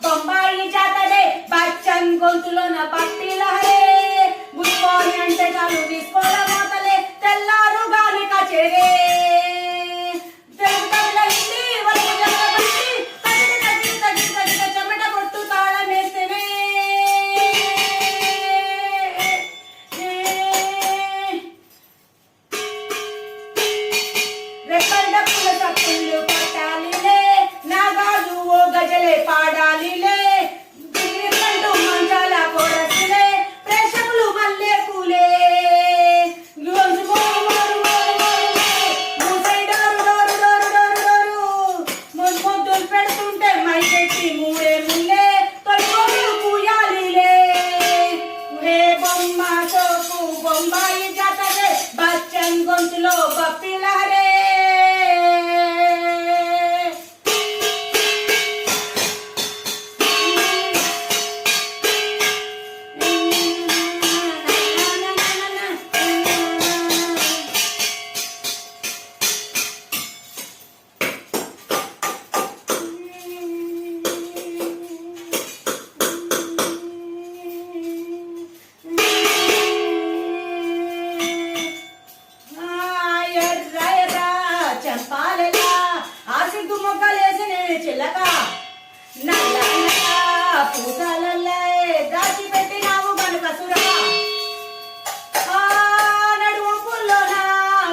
బొంబాయి జాతరే బచ్చన్ గొంతులోన భక్తి లహరే గుడిపోని అంటే చాలు తీసుకోల మోతలే తెల్లారు గాలి కచేరే బొంబాయి జాతరే బచ్చన్ గొంతులో భక్తి లహరే చిలక నల్ల పూసలల్లే దాచి పెట్టినావు గనుక సురక నడుము పుల్లోన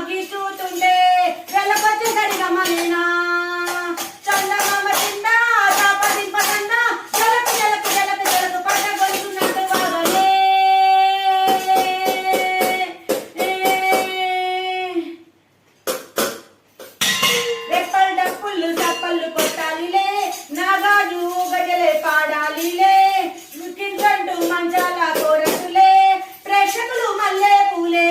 గీచుతుంటే వెలకొచ్చి సరిగమనేనా చందమామ చింద చాపదింపదండ జలక జలక జలక జలక పడ్డ గొలుసున్నట్టు వాగలే రెప్పల్ డప్పులు చప్పళ్ళు కొట్టాలిలే నాగాజు గజలే పాడాలిలే కిందంటూ మంచాల కోరసులే ప్రేక్షకులు మల్లె పూలే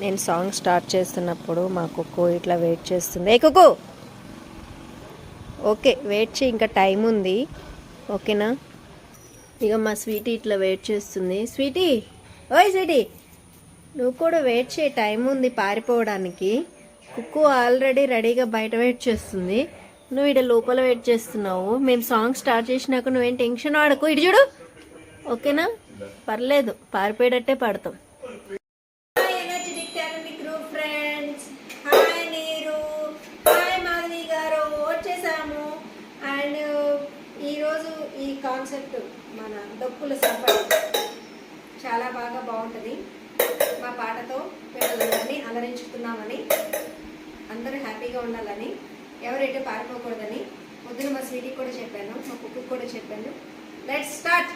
నేను సాంగ్ స్టార్ట్ చేస్తున్నప్పుడు మా కుక్కు ఇట్లా వెయిట్ చేస్తుంది. ఏ కుక్కు, ఓకే వెయిట్ చేయి, ఇంకా టైం ఉంది, ఓకేనా? ఇక మా స్వీటీ ఇట్లా వెయిట్ చేస్తుంది. స్వీటీ, ఓయ్ స్వీటీ, నువ్వు కూడా వెయిట్ చేయి, టైం ఉంది పారిపోవడానికి. కుక్కు ఆల్రెడీ రెడీగా బయట వెయిట్ చేస్తుంది, నువ్వు ఇక్కడ లోపల వెయిట్ చేస్తున్నావు. మేము సాంగ్ స్టార్ట్ చేసినాక నువ్వేం టెన్షన్ ఆడకు, ఇటు చూడు, ఓకేనా? పర్లేదు, పారిపోయేటట్టే పడతాం. ఈరోజు ఈ కాన్సెప్ట్ మన డొక్కుల సభలు చాలా బాగుంటుంది. మా పాటతో పిల్లలందరినీ అలరించుతున్నామని, అందరూ హ్యాపీగా ఉండాలని, ఎవరైతే పారిపోకూడదని పొద్దున మా స్వీటీకి కూడా చెప్పాను, మా కుక్కు కూడా చెప్పాను. Let's start.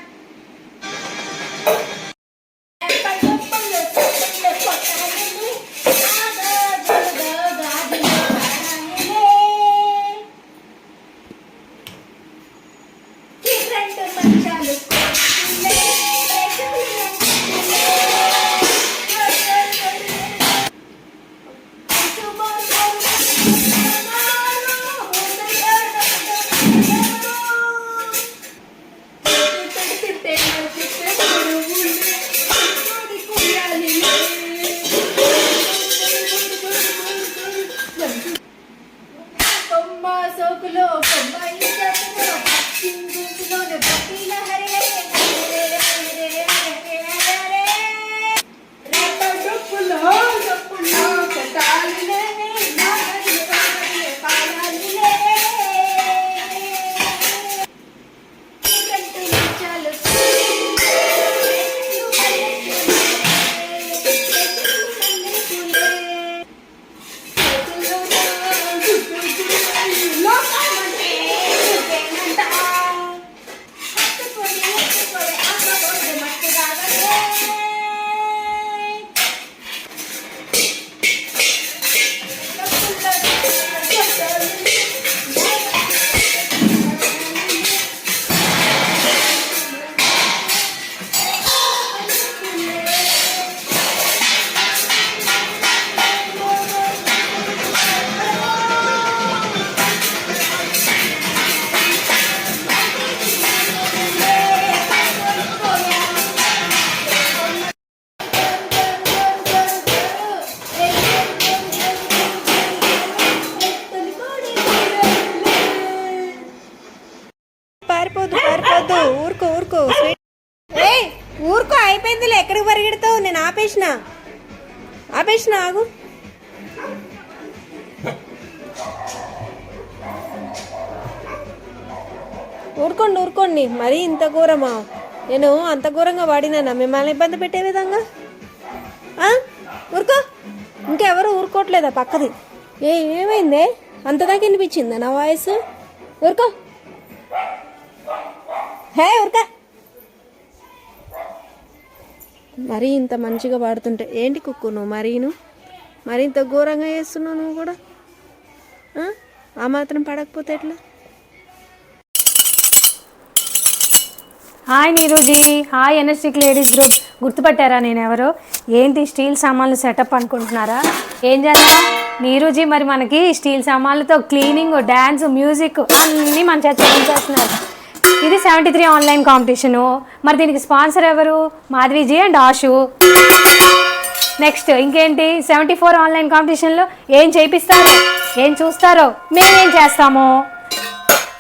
ఆపేసిన ఆగు. ఊరుకోండి మరీ ఇంత ఘోరమా? నేను అంత ఘోరంగా వాడినానా మిమ్మల్ని ఇబ్బంది పెట్టే విధంగా? ఊరుకో. ఇంకెవరు ఊరుకోవట్లేదా పక్కది? ఏమైందే? అంతదాకా వినిపించిందా నా వాయిస్? ఊరుకో. ఊరుకా. మరీ ఇంత మంచిగా పాడుతుంటే ఏంటి కుక్కు నువ్వు మరీ ఇంత ఘోరంగా చేస్తున్నావు నువ్వు కూడా? ఆ మాత్రం పడకపోతే ఎట్లా? Hi Neeruji, hi energetic ladies group. గుర్తుపట్టారా నేను ఎవరో? ఏంటి స్టీల్ సామాన్లు సెటప్ అనుకుంటున్నారా? ఏం చేస్తా నీరుజీ, మరి మనకి స్టీల్ సామాన్లతో క్లీనింగ్, డ్యాన్స్, మ్యూజిక్ అన్నీ మన చేత చేస్తున్నారు. ఇది 73 ఆన్లైన్ కాంపిటీషను. మరి దీనికి స్పాన్సర్ ఎవరు? మాధవీజీ అండ్ ఆషు. నెక్స్ట్ ఇంకేంటి 74 ఆన్లైన్ కాంపిటీషన్లో ఏం చేపిస్తారో, ఏం చూస్తారో, మేమేం చేస్తాము.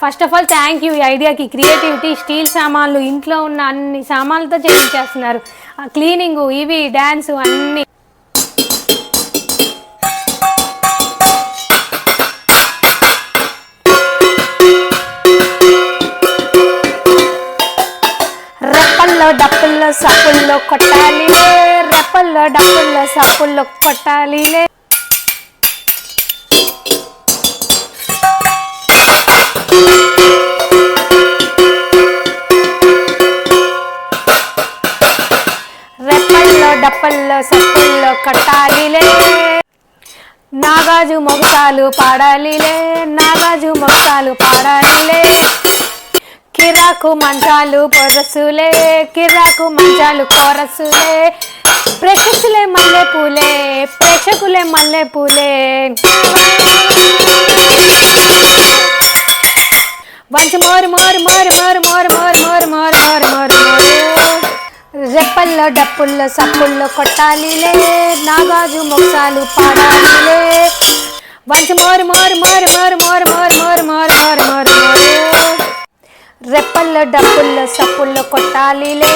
First of all thank you. ఈ ఐడియాకి, క్రియేటివిటీ, స్టీల్ సామాన్లు ఇంట్లో ఉన్న అన్ని సామాన్లతో చేయించేస్తున్నారు. క్లీనింగు, ఇవి డ్యాన్సు అన్నీ. రెప్పల్లో డప్పుల్లో సప్పుల్లో కొట్టాలిలే, రెప్పల్లో డప్పుల్లో సప్పుల్లో కొట్టాలిలే. రెప్పల్లో డప్పల్లో సప్పుల్లో కొట్టాలిలే, నాగాజు మొగసాలు పాడాలిలే, నాగాజు మొగసాలు పాడాలిలే. కిరాకు మంచాలు పొరసులే, కిరాకు మంచాలు కోరసులే. ప్రేక్షకులే మల్లె పూలే, ప్రేక్షకులే మల్లె పూలే. వంచు మోరు more more more more more more more more more మోరు. రెప్పల్లో డప్పుల్లో సప్పుల్లో కొట్టాలిలే, నాగాజు మొగసాలు పాడాలిలే. వంచు మోరు more more more more more more more more more మోరు. రెప్పల్లో డప్పుల్లో సప్పుల్లో కొట్టాలిలే,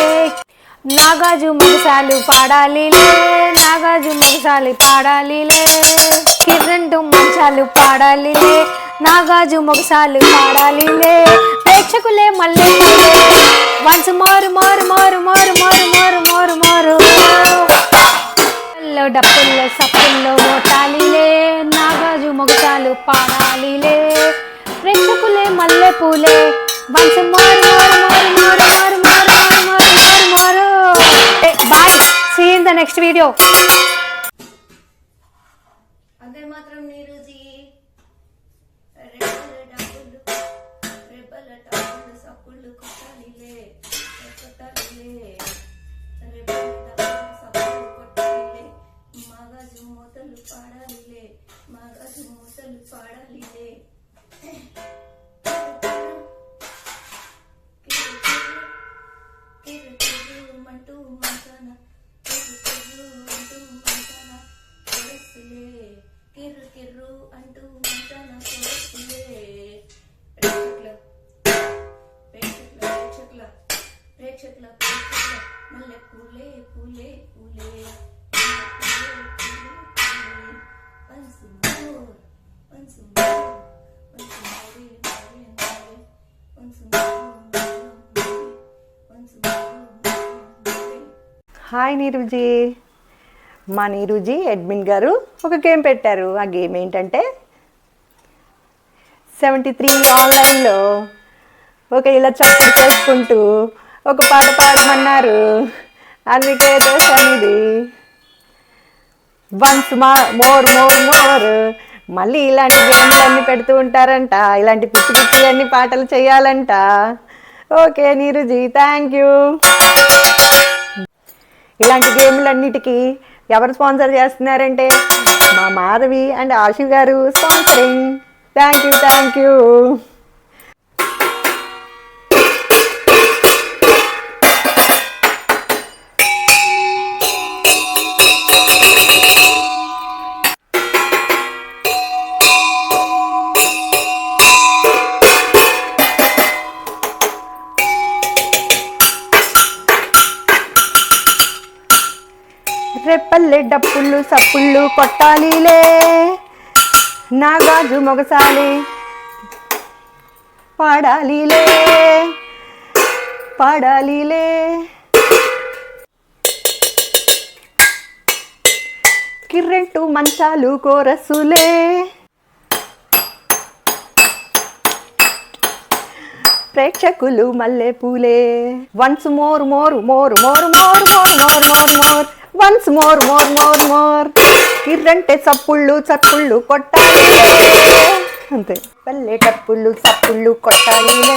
నాగాజు మొగసాలు పాడాలిలే, నాగాజు మొగసాలు పాడాలిలే. కిర్రంటు మంచాలు పాడాలిలే, నాగాజు మొగసాలు పాడాలిలే. ప్రేక్షకులే మల్లె పూలే, once more more more more more more more మోరు. డప్పుల్లో సప్పుల్లో మోటాలిలే, నాగాజు మొగసాలు పాడాలిలే. ప్రేక్షకులే మల్లె పూలే, once more more more more more more more more more. Bye, see in the next video. అదే మాత్రం నీరుజీ. రెబ్బల డబ్బులు సప్పుళ్ళు కొట్టాలిలే, కొట్టాలిలే. రెబ్బల డబ్బులు సప్పుళ్ళు కొట్టాలిలే, మగజు మూతలు పాడాలిలే, మగజు మూతలు పాడాలిలే. మంటూ మంచాన, అంటూ మంచాన కొరసులే, కిర్రు కిర్రు అంటూ మంచాన కొరసులే. ప్రేక్షకుల ప్రేక్షకుల మల్లె పూలే పూలే పూలే. Once more once more once more more more once more once more. Hi Neeruji. మా నీరుజీ అడ్మిన్ గారు ఒక గేమ్ పెట్టారు. ఆ గేమ్ ఏంటంటే 73 ఆన్లైన్లో ఒక ఇలా చప్పుడు చేసుకుంటూ ఒక పాట పాడమన్నారు. అందుకే చేశాను ఇది. Once more more more. మళ్ళీ ఇలాంటి గేమ్లన్నీ పెడుతూ ఉంటారంట, ఇలాంటి పిచ్చి పిచ్చి అన్ని పాటలు చేయాలంట. Okay Neeruji, thank you. ఇలాంటి గేమ్లన్నిటికీ ఎవరు స్పాన్సర్ చేస్తున్నారంటే మా మాధవి అండ్ ఆశు గారు sponsoring. Thank you, thank you. రెప్పల్లే డప్పులు సప్పుళ్ళు కొట్టాలిలే నా గాజు మొగసాలి పాడాలిలే పాడాలిలే కిర్రెంటు మంచాలు కోరసులే ప్రేక్షకులు మల్లె పూలే once more more more more more more more more more once more more more more కిర్రంటే సప్పుళ్ళు చప్పుళ్ళు కొట్టాలి అంతే పల్లె టప్పుళ్ళు సప్పుళ్ళు కొట్టాలిలే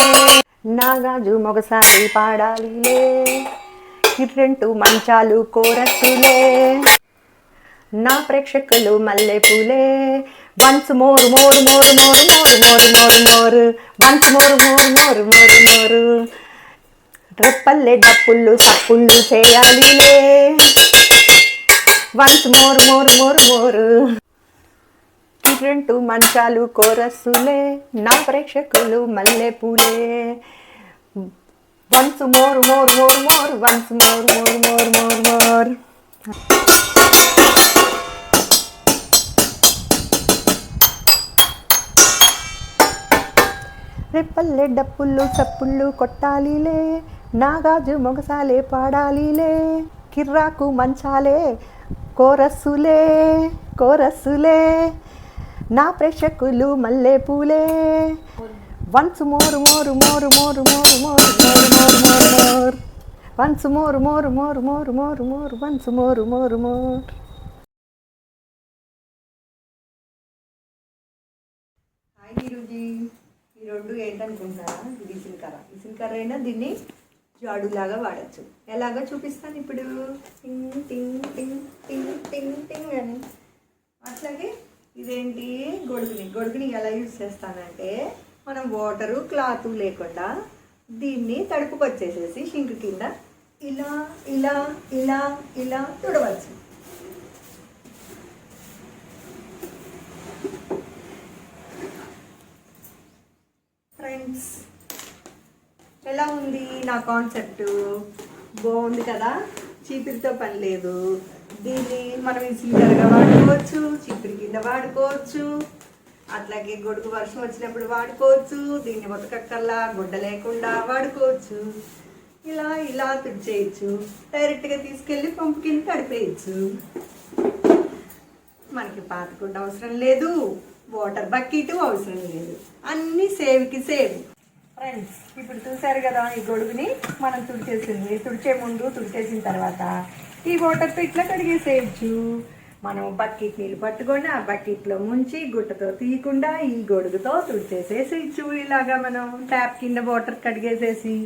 నాగాజు మొగసారి పాడాలిలే కిర్రెంటు మంచాలు కోరసులే నా ప్రేక్షకులు మల్లె పూలే once more more more more more more more more once more more more more more రెప్పల్లె డప్పుళ్ళు సప్పుళ్ళు చేయాలిలే once more more more more కిర్రెంటు మంచాలు కోరసులే నా ప్రేక్షకులు మల్లె పూలే once more more more more once more more more more more రెప్పల్లె డప్పుళ్ళు చప్పుళ్ళు కొట్టాలిలే నాగాజు మొగసాలే పాడాలిలే కిర్రాకు మంచాలే కోరస్సులే కోరస్సులే నా ప్రేక్షకులు మల్లె పూలే once more more more more more more more more more more once more more more more more more once more more more hi Neeruji ఈ రెండు ఏంటనుకుంటారా విసిల్ కర్ర అయినా దీన్ని జాడులాగా వాడచ్చు ఎలాగో చూపిస్తాను ఇప్పుడు టింగ్ టింగ్ టింగ్ టింగ్ టింగ్ టింగ్ అని అట్లాగే ఇదేంటి గొడుగుని ఎలా యూజ్ చేస్తానంటే మనం వాటరు క్లాత్ లేకుండా దీన్ని తడుపుకొచ్చేసేసి షింక్ కింద ఇలా ఇలా ఇలా ఇలా తుడవచ్చు ఫ్రెండ్స్ ఎలా ఉంది నా కాన్సెప్ట్ బాగుంది కదా చీపిరితో పని లేదు దీన్ని మనం ఈజీగా వాడుకోవచ్చు చీపిరి కింద వాడుకోవచ్చు అట్లాగే గొడుగు వర్షం వచ్చినప్పుడు వాడుకోవచ్చు దీన్ని ఉతకక్కర్లా గుడ్డ లేకుండా వాడుకోవచ్చు ఇలా ఇలా తుడిచేయచ్చు డైరెక్ట్గా తీసుకెళ్ళి పంపు కింద తడిపేయచ్చు మనకి పాత గుడ్డ అవసరం లేదు వాటర్ బకెట్ అవసరం లేదు అన్నీ సేవ్కి సేవ్ ఫ్రెండ్స్ ఇప్పుడు చూసారు కదా ఈ గొడుగుని మనం తుడిచే ముందు తుడిచేసిన తర్వాత ఈ వాటర్తో ఇట్లా కడిగేసేయచ్చు మనం బకెట్ నీళ్ళు పట్టుకొని ఆ బకెట్లో ముంచి గుట్టతో తీయకుండా ఈ గొడుగుతో తుడిచేసేసేయచ్చు ఇలాగా మనం ట్యాప్ కింద వాటర్ కడిగేసేసి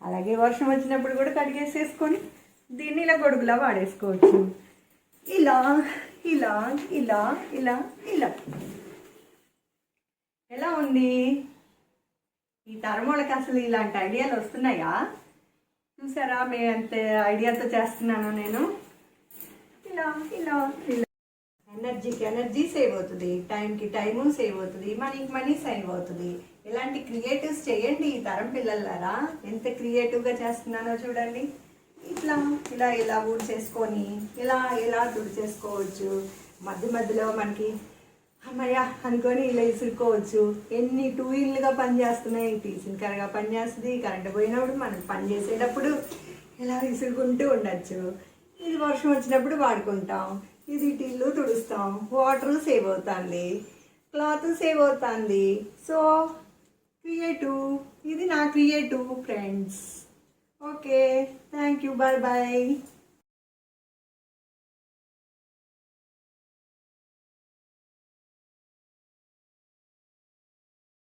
అలాగే వర్షం వచ్చినప్పుడు కూడా కడిగేసేసుకొని దీన్ని ఇలా గొడుగులా వాడేసుకోవచ్చు ఇలా ఇలా ఇలా ఇలా ఇలా ఎలా ఉంది ఈ తరమోళ్ళకి అసలు ఇలాంటి ఐడియాలు వస్తున్నాయా చూసారా మేము ఎంత ఐడియాతో చేస్తున్నాను నేను ఇలా ఇలా ఇలా ఎనర్జీకి ఎనర్జీ సేవ్ అవుతుంది టైంకి టైము సేవ్ అవుతుంది మనీకి మనీ సేవ్ అవుతుంది ఇలాంటి క్రియేటివ్స్ చేయండి ఈ తరం పిల్లలారా ఎంత క్రియేటివ్గా చేస్తున్నానో చూడండి ఇట్లా ఇలా ఇలా ఊడ్చేసుకొని ఇలా ఇలా తుడిచేసుకోవచ్చు మధ్యలో మనకి అమ్మయ్య అనుకొని ఇలా ఇసురుకోవచ్చు ఎన్ని 2 వీల్గా పనిచేస్తున్నాయి టీచింగ్ కరగా పనిచేస్తుంది కరెంట్ పోయినప్పుడు మనం పని చేసేటప్పుడు ఇలా విసురుకుంటూ ఉండొచ్చు ఇది వర్షం వచ్చినప్పుడు వాడుకుంటాం ఇది ఇల్లు తుడుస్తాం వాటర్ సేవ్ అవుతుంది క్లాత్ సేవ్ అవుతుంది సో క్రియేటివ్ ఇది నా creative friends okay thank you bye bye